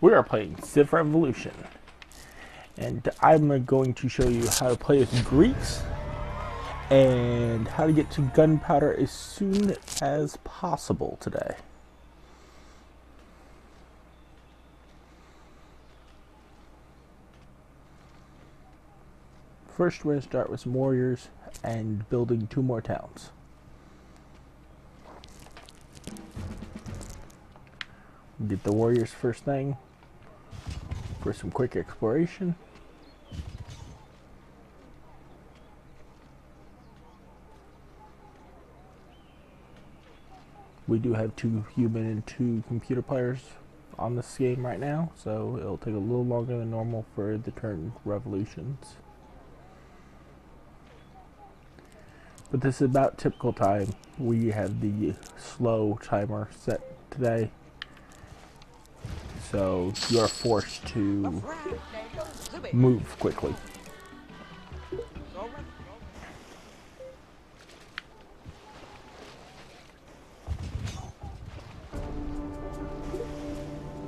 We are playing Civ Revolution, and I'm going to show you how to play as Greeks and how to get to Gunpowder as soon as possible today. First, we're going to start with some warriors and building 2 more towns. Get the warriors first thing for some quick exploration. We do have 2 human and 2 computer players on this game right now, so it'll take a little longer than normal for the turn revolutions. But this is about typical time. We have the slow timer set today, so you are forced to move quickly.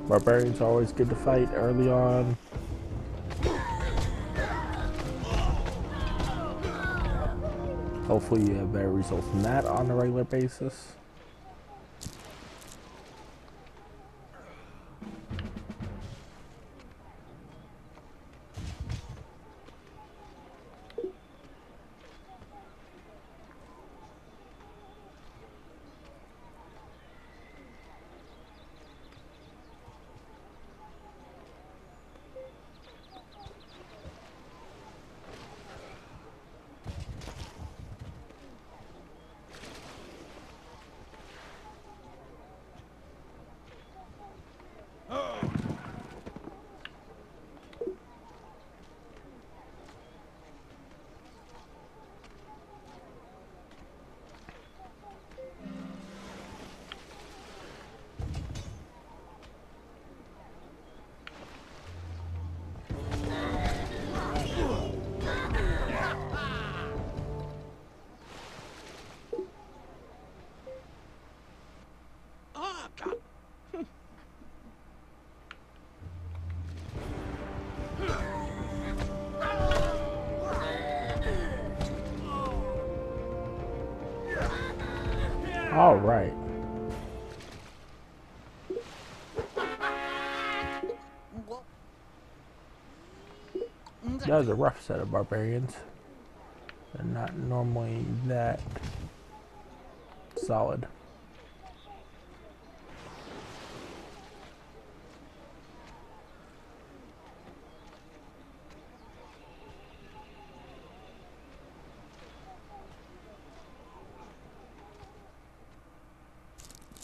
Barbarians are always good to fight early on. Hopefully you have better results than that on a regular basis. All right. That was a rough set of barbarians. They're not normally that solid.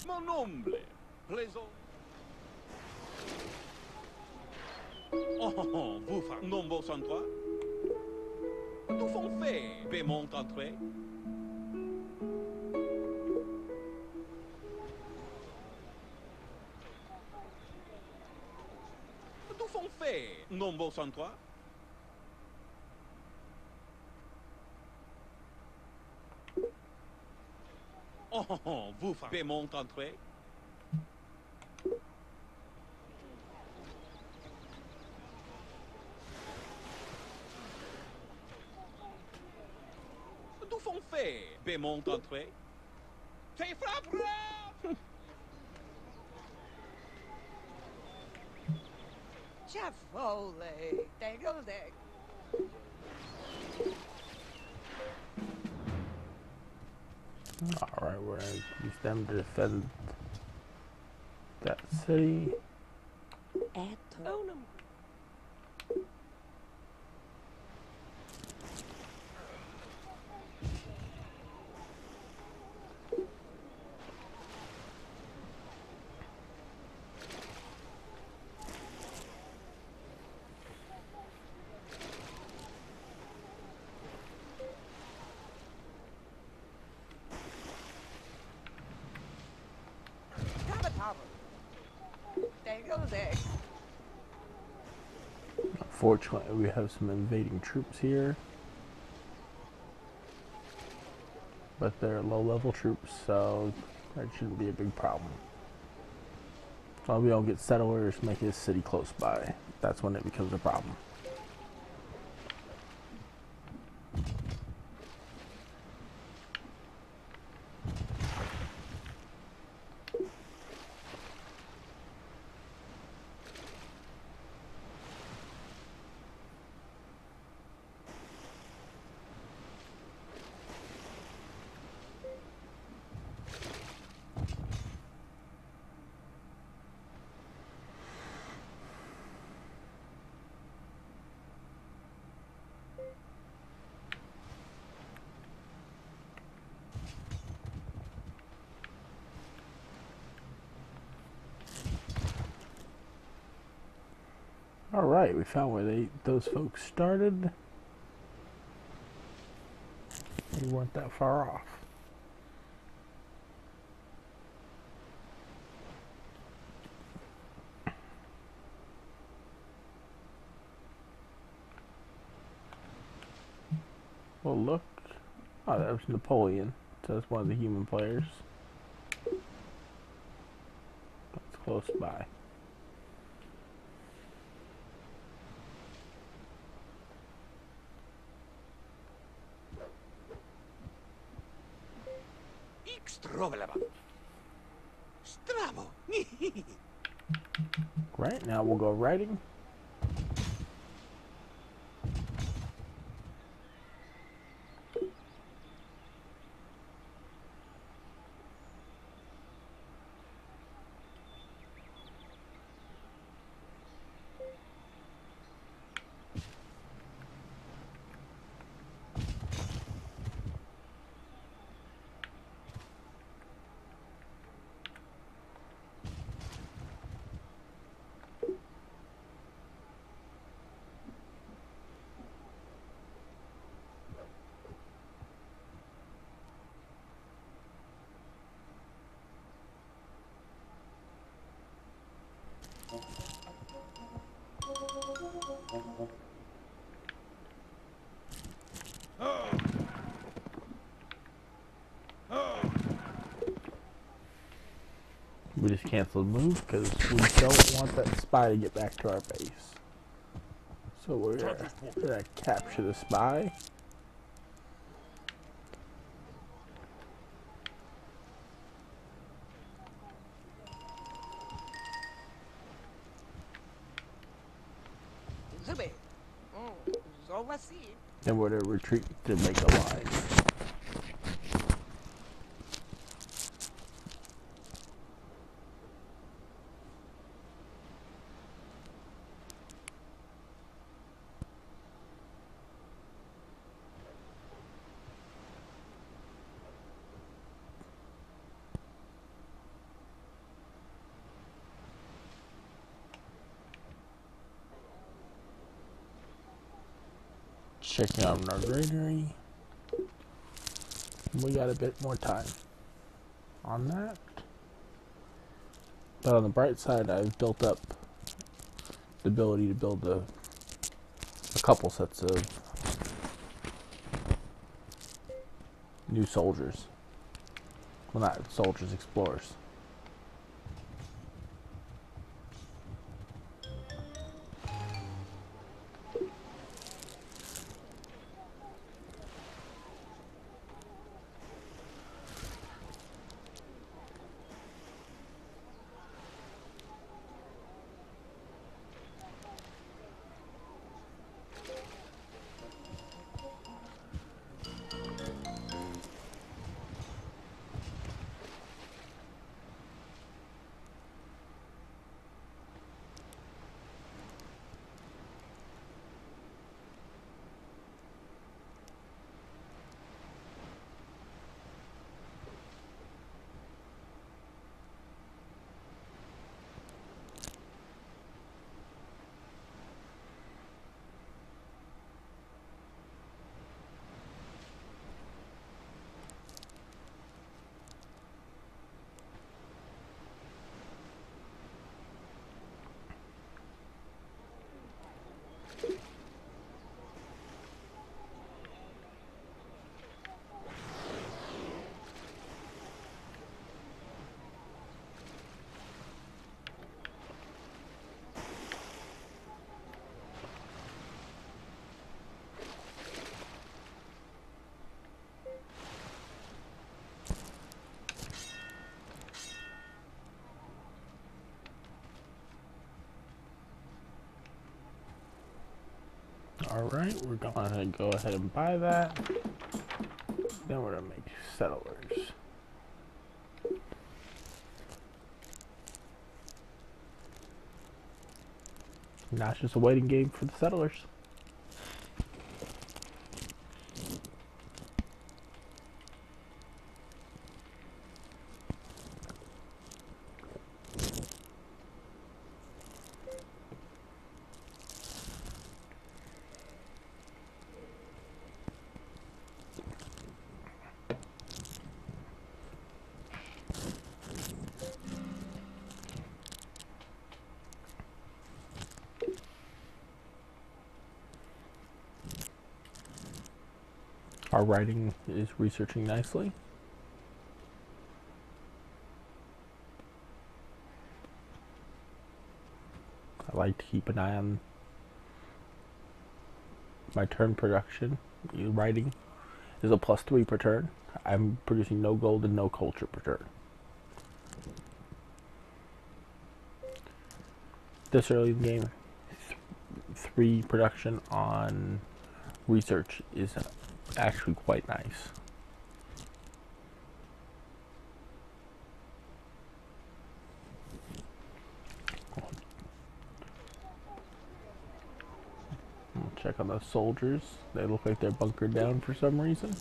Mon nombre, plaisant. Oh, vous faites nombre 103. Tout font fait, paiement entrée. Tout font fait, nombre 103. Oh, vous faites paiement entrée. Tout font fait, paiement entrée. C'est frappe. Chavole, tango deck. Alright, we're going to use them to defend that city. Unfortunately, we have some invading troops here, but they're low-level troops, so that shouldn't be a big problem. So we don't get settlers make his city close by. That's when it becomes a problem. All right, we found where those folks started. We weren't that far off. Well, look. Oh, that was Napoleon. So that's one of the human players. That's close by. Strabo. Right, now we'll go writing. We just canceled move because we don't want that spy to get back to our base. So we're gonna capture the spy. Zube. Zovasi. And we're to retreat to make a line. Checking out our granary. We got a bit more time on that. But on the bright side, I've built up the ability to build a couple sets of new soldiers. Well, not soldiers, explorers. Alright, we're gonna go ahead and buy that. Then we're gonna make settlers. Now it's just a waiting game for the settlers. Our writing is researching nicely. I like to keep an eye on my turn production. Writing is a +3 per turn. I'm producing no gold and no culture per turn. This early in the game, 3 production on research is actually quite nice. We'll check on those soldiers. They look like they're bunkered down for some reason.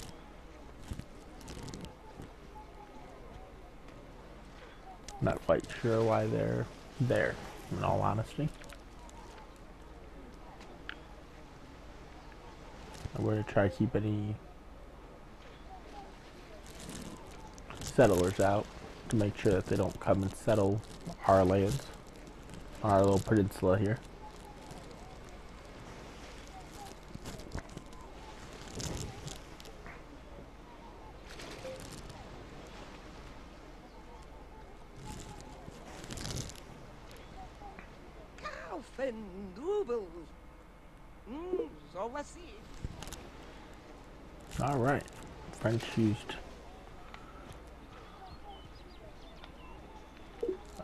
Not quite sure why they're there, in all honesty. We're going to try to keep any settlers out to make sure that they don't come and settle our lands on our little peninsula here. Kaufendubel. So let's see. Alright, French used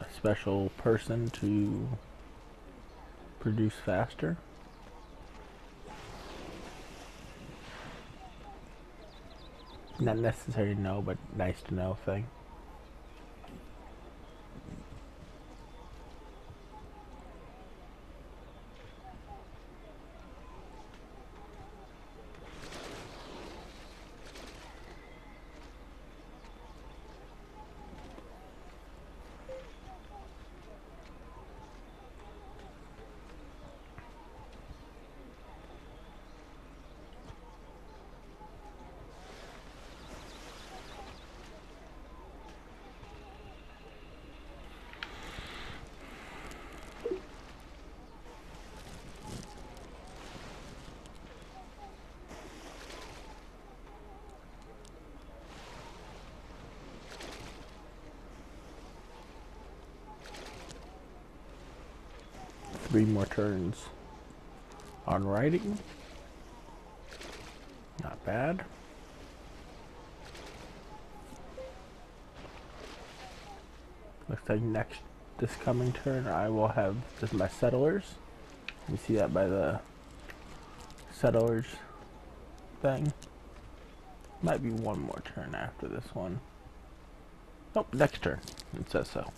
a special person to produce faster. Not necessary to know, but nice to know thing. Three more turns on writing. Not bad. Looks like this coming turn I will have just my settlers. You see that by the settlers thing. Might be one more turn after this one. Nope, next turn. It says so.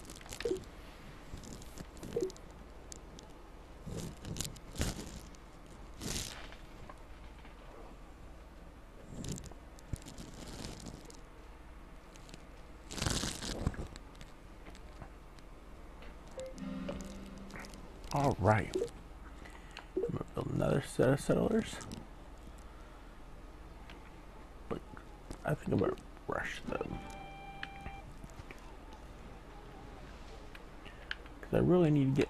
All right. I'm gonna build another set of settlers, but I think I'm gonna rush them because I really need to get.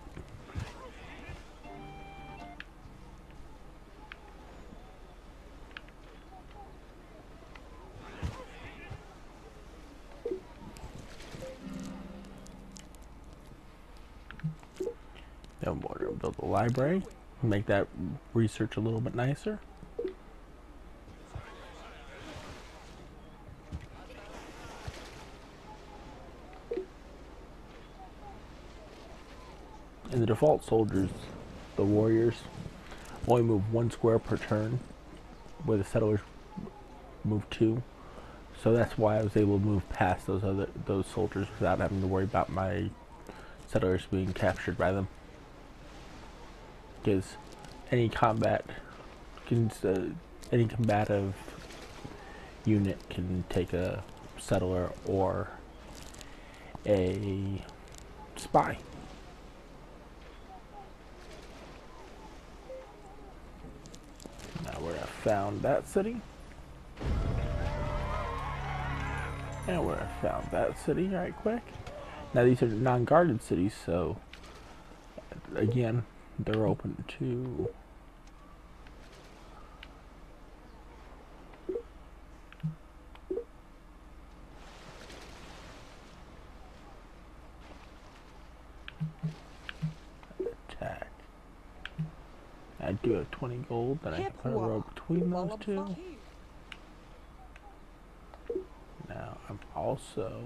Then we're gonna build a library, make that research a little bit nicer. And the default soldiers, the warriors, only move 1 square per turn, where the settlers move 2. So that's why I was able to move past those soldiers without having to worry about my settlers being captured by them. Because any any combative unit can take a settler or a spy. Now we're found that city. And we're found that city right quick. Now these are non-guarded cities, so again, they're open to attack. I do have 20 gold, then I can put a road between those two. Now I'm also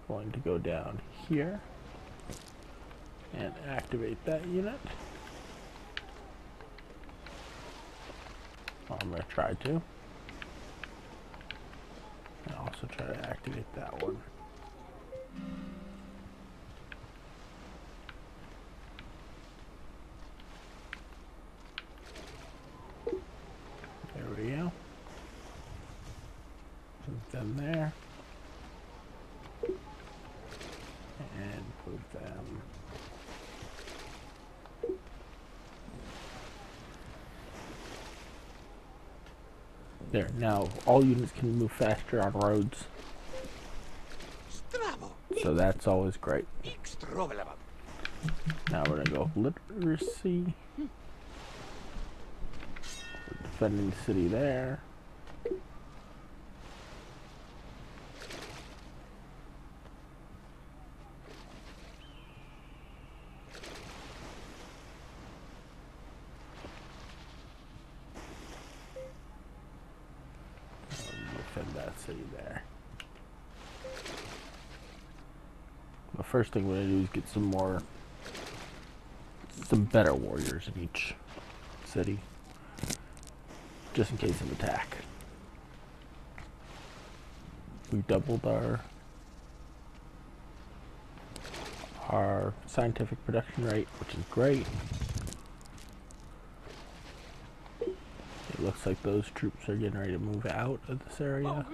going to go down here and activate that unit. Well, I'm going to try to. And also try to activate that one. There we go. Put them there. And put them there. Now all units can move faster on roads, so that's always great. Now we're gonna go literacy. We're defending the city there. Defend that city there. The first thing we're gonna do is get some better warriors in each city, just in case of attack. We doubled our scientific production rate, which is great. It looks like those troops are getting ready to move out of this area,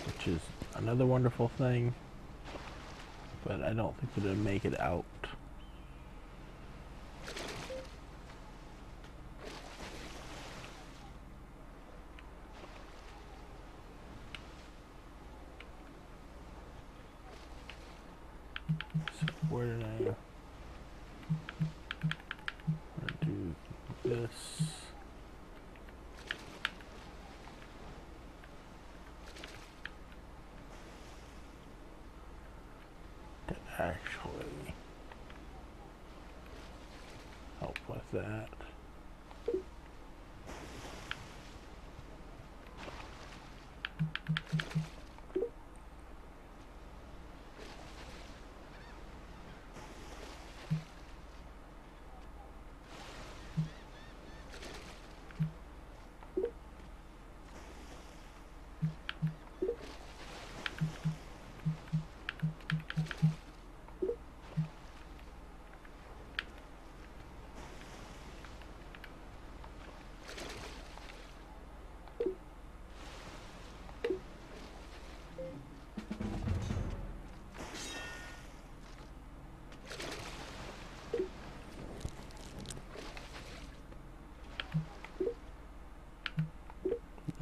which is another wonderful thing, but I don't think they're going to make it out. So where did I do this? To actually help with that.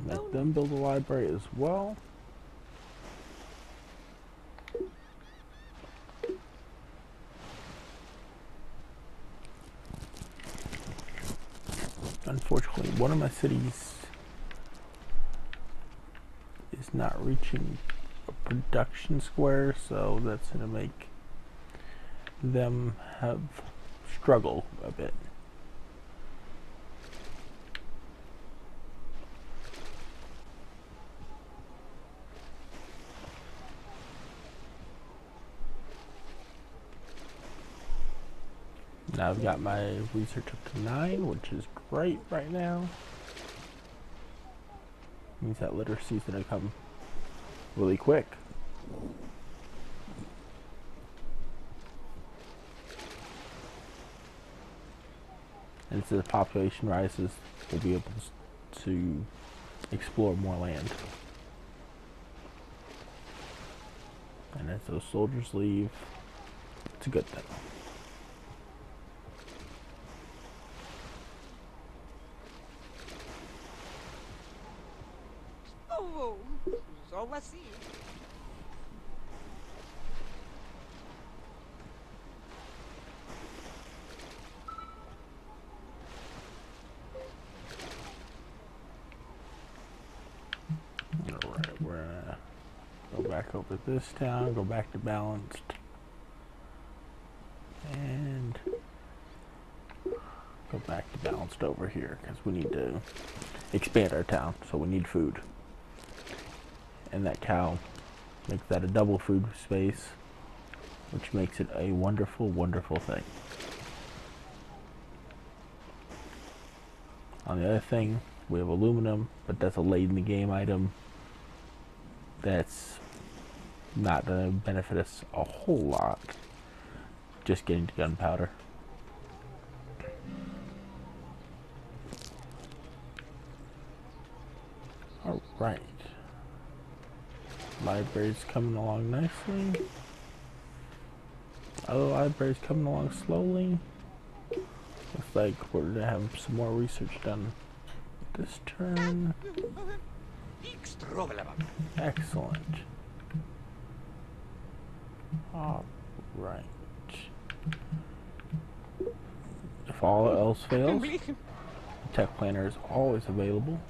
Let them build a library as well. Unfortunately, one of my cities is not reaching a production square, so that's going to make them struggle a bit. Now I've got my research up to 9, which is great right now. Means that literacy is going to come really quick. And as the population rises, we'll be able to explore more land. And as those soldiers leave, it's a good thing. Oh, so let's see. Alright, we're gonna go back over this town, go back to balanced, and go back to balanced over here because we need to expand our town, so we need food. And that cow makes that a double food space, which makes it a wonderful, wonderful thing. On the other thing, we have aluminum, but that's a late in the game item. That's not going to benefit us a whole lot. Just getting to gunpowder. Alright. Library's coming along nicely. Other library's coming along slowly. Looks like we're going to have some more research done this turn. Excellent. Alright. If all else fails, the tech planner is always available.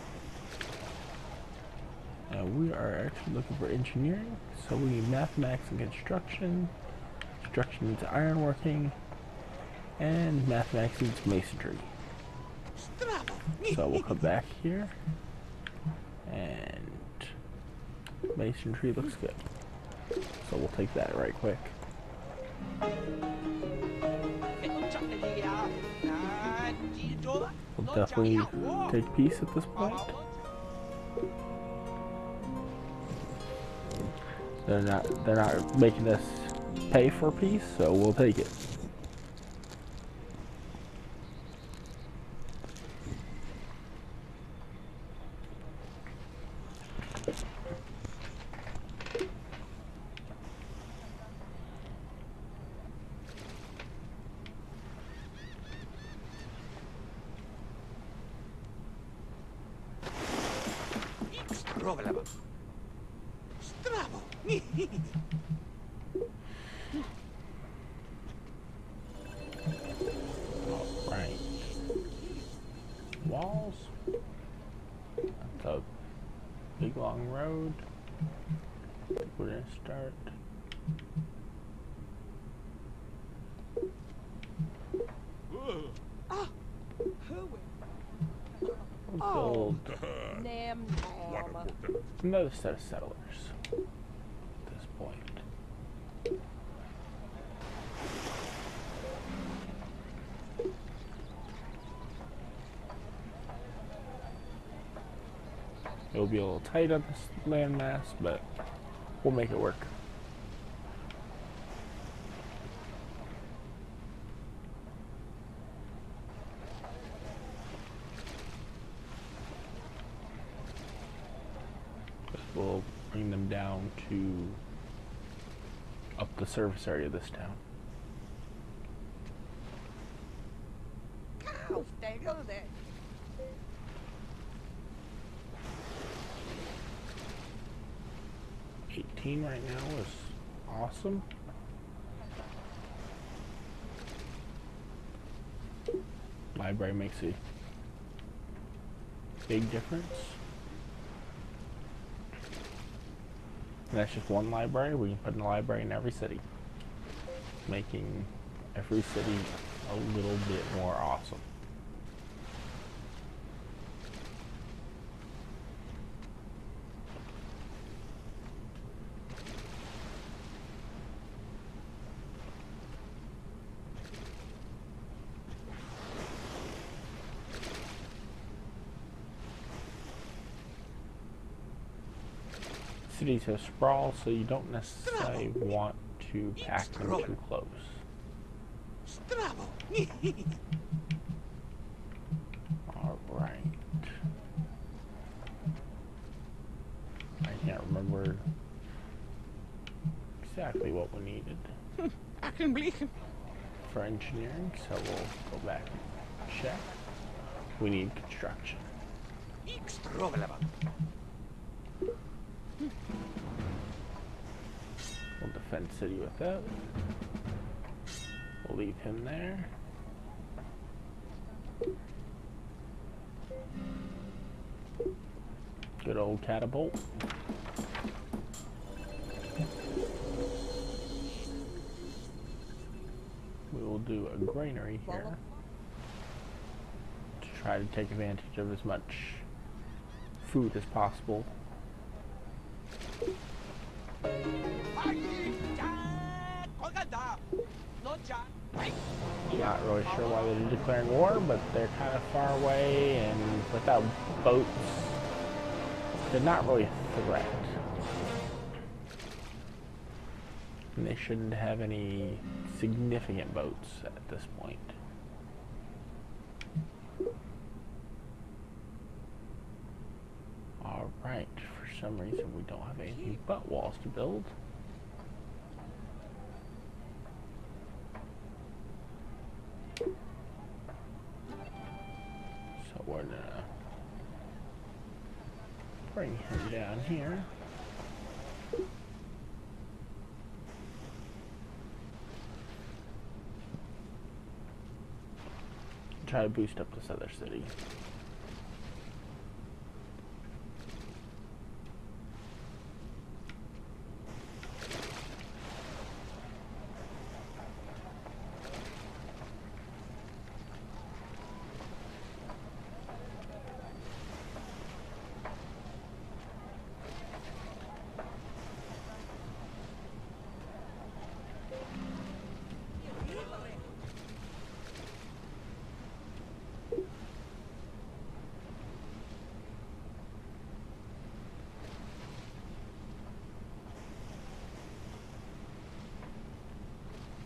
And we are actually looking for engineering, so we need mathematics and construction. Construction needs ironworking, and mathematics needs masonry. So we'll come back here, and masonry looks good. So we'll take that right quick. We'll definitely take peace at this point. They're not making us pay for peace, so we'll take it. Alright. Walls. That's a big long road. We're gonna start. We'll build another set of settlers at this point. It'll be a little tight on this landmass, but we'll make it work. We'll bring them down to up the surface area of this town. Cow, stay go there. 18 right now is awesome. Library makes a big difference. And that's just one library. We can put in a library in every city, making every city a little bit more awesome. cities have sprawl, so you don't necessarily want to pack them too close. Stravo. Alright. I can't remember exactly what we needed for engineering, so we'll go back and check. We need construction. We'll defend city with that. We'll leave him there. Good old catapult. We will do a granary here to try to take advantage of as much food as possible. Not really sure why they're declaring war, but they're kind of far away and without boats. They're not really a threat. And they shouldn't have any significant boats at this point. Alright, for some reason we don't have anything but walls to build. So we're gonna bring him down here. Try to boost up this other city.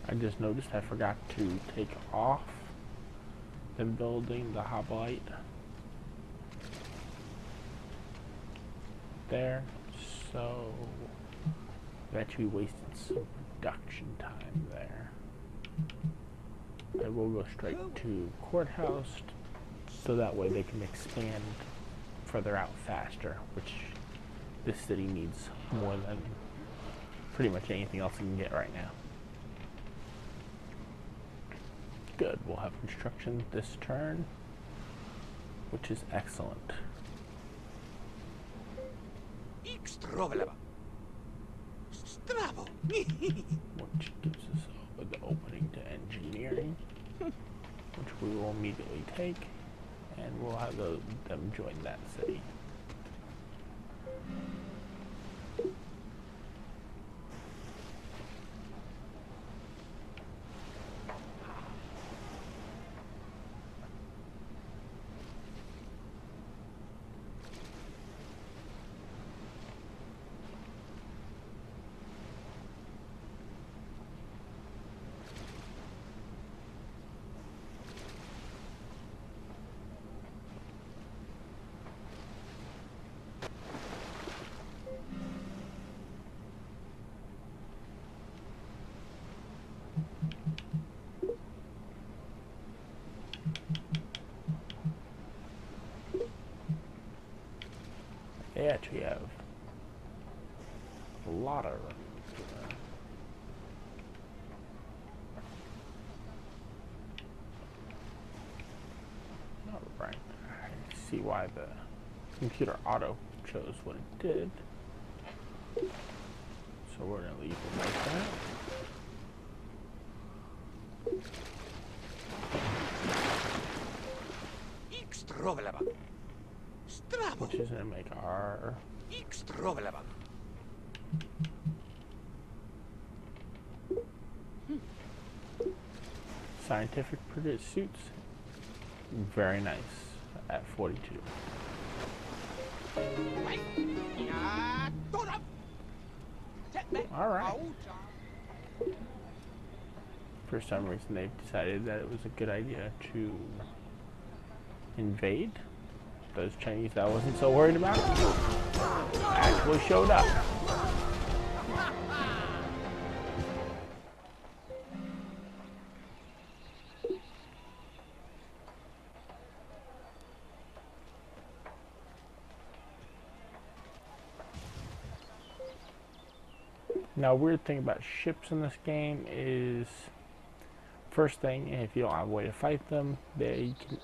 I just noticed I forgot to take off the building, the hoplite there, so I've actually wasted some production time there. I will go straight to courthouse so that way they can expand further out faster, which this city needs more than pretty much anything else it can get right now. Good, we'll have construction this turn, which is excellent. Which gives us the opening to engineering, which we will immediately take, and we'll have them join that city. They actually have a lot of room. Alright, I see why the computer auto chose what it did. So we're going to leave it like that. Which is going to make our scientific pursuits very nice at 42. All right. For some reason, they've decided that it was a good idea to invade. Those Chinese that I wasn't so worried about actually showed up. Now, weird thing about ships in this game is, first thing, if you don't have a way to fight them, they can,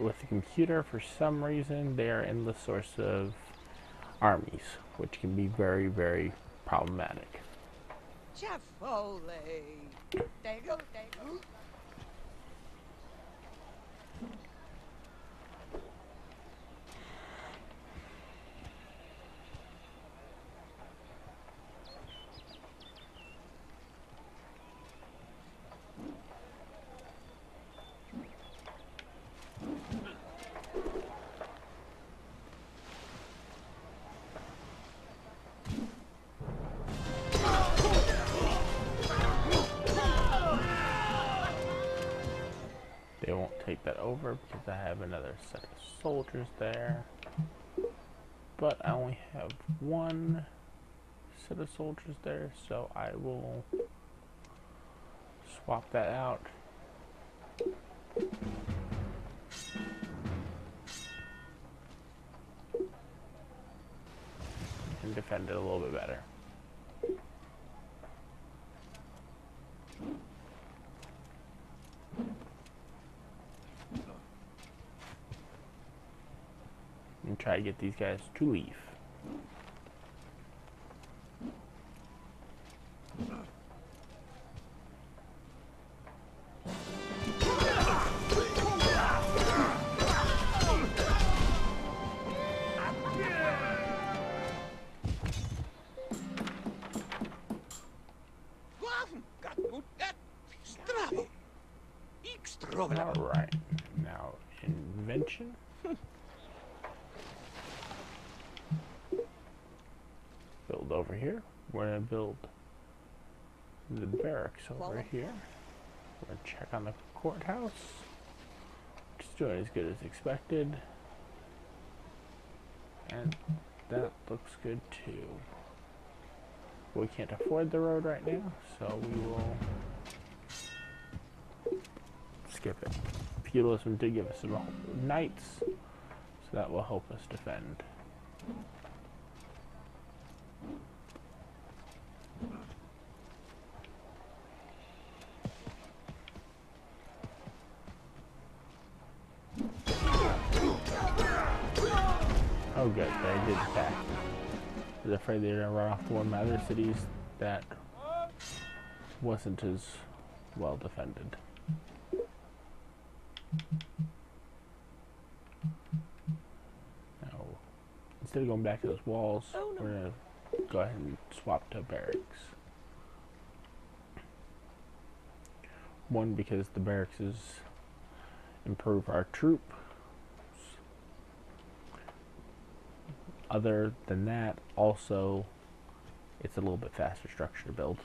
with the computer, for some reason, they are endless source of armies, which can be very, very problematic. Chiafole. Tego, tego. They won't take that over because I have another set of soldiers there. But I only have one set of soldiers there, so I will swap that out. And defend it a little bit better. And try to get these guys to leave. Alright, now invention. Build over here. We're going to build the barracks over here. We're going to check on the courthouse. It's doing as good as expected. And that looks good too. We can't afford the road right now, so we will skip it. Feudalism did give us some knights, so that will help us defend. Oh good, they did attack. I was afraid they were going to run off to one of my other cities that wasn't as well defended. Now, instead of going back to those walls, we're going to go ahead and swap to barracks. One, because the barracks improve our troops. Other than that, also, it's a little bit faster structure to build.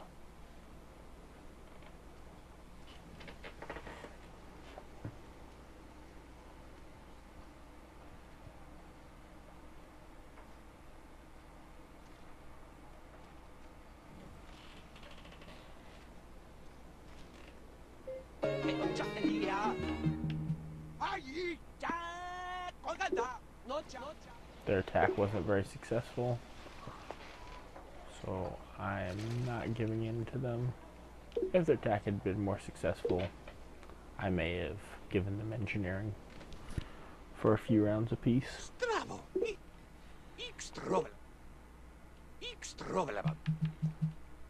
Their attack wasn't very successful, so I am not giving in to them. If their attack had been more successful, I may have given them engineering for a few rounds apiece.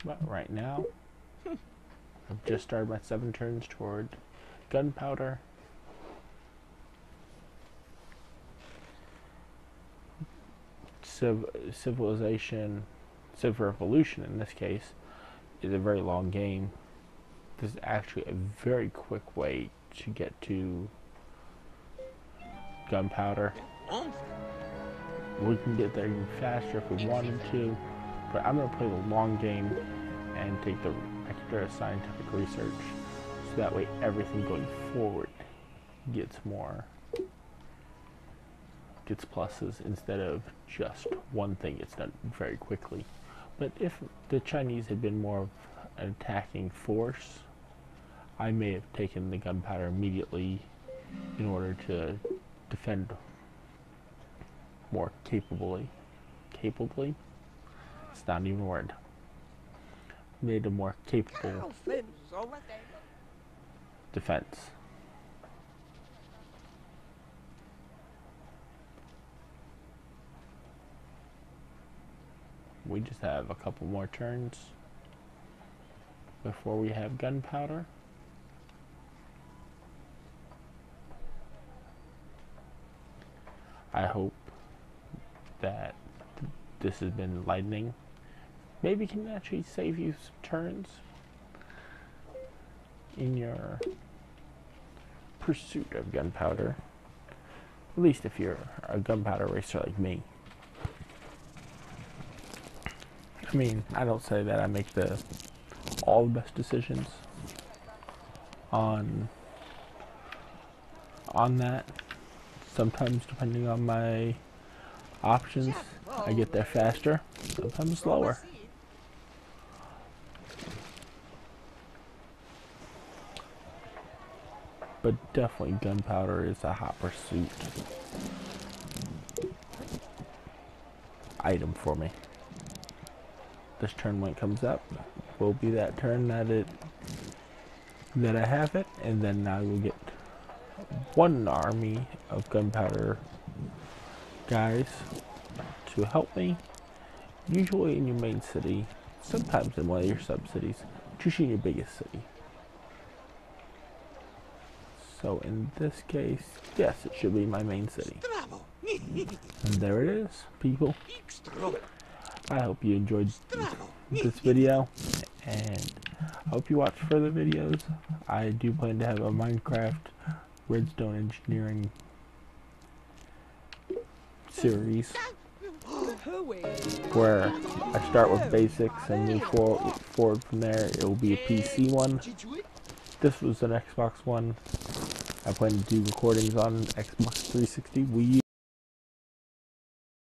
But right now, I've just started my 7 turns toward Gunpowder. Civilization, Civ Revolution in this case, is a very long game. This is actually a very quick way to get to Gunpowder. We can get there even faster if we wanted to, But I'm going to play the long game and take the extra scientific research, so that way everything going forward gets pluses instead of just one thing gets done very quickly. But if the Chinese had been more of an attacking force, I may have taken the gunpowder immediately in order to defend more capably. Capably? It's not even a word. Made a more capable defense. We just have a couple more turns before we have gunpowder. I hope that this has been enlightening. Maybe can actually save you some turns in your pursuit of gunpowder. At least if you're a gunpowder racer like me. I mean, I don't say that I make all the best decisions on that. Sometimes, depending on my options, I get there faster, sometimes slower. But definitely gunpowder is a hot pursuit item for me. This turn when it comes up will be that turn that I have it, and then I will get one army of gunpowder guys to help me, usually in your main city, sometimes in one of your sub-cities, but usually in your biggest city. So in this case, yes, it should be my main city. And there it is, people. I hope you enjoyed this video, and I hope you watch further videos. I do plan to have a Minecraft redstone engineering series where I start with basics and move forward from there. It will be a PC one. This was an Xbox One. I plan to do recordings on Xbox 360, Wii U.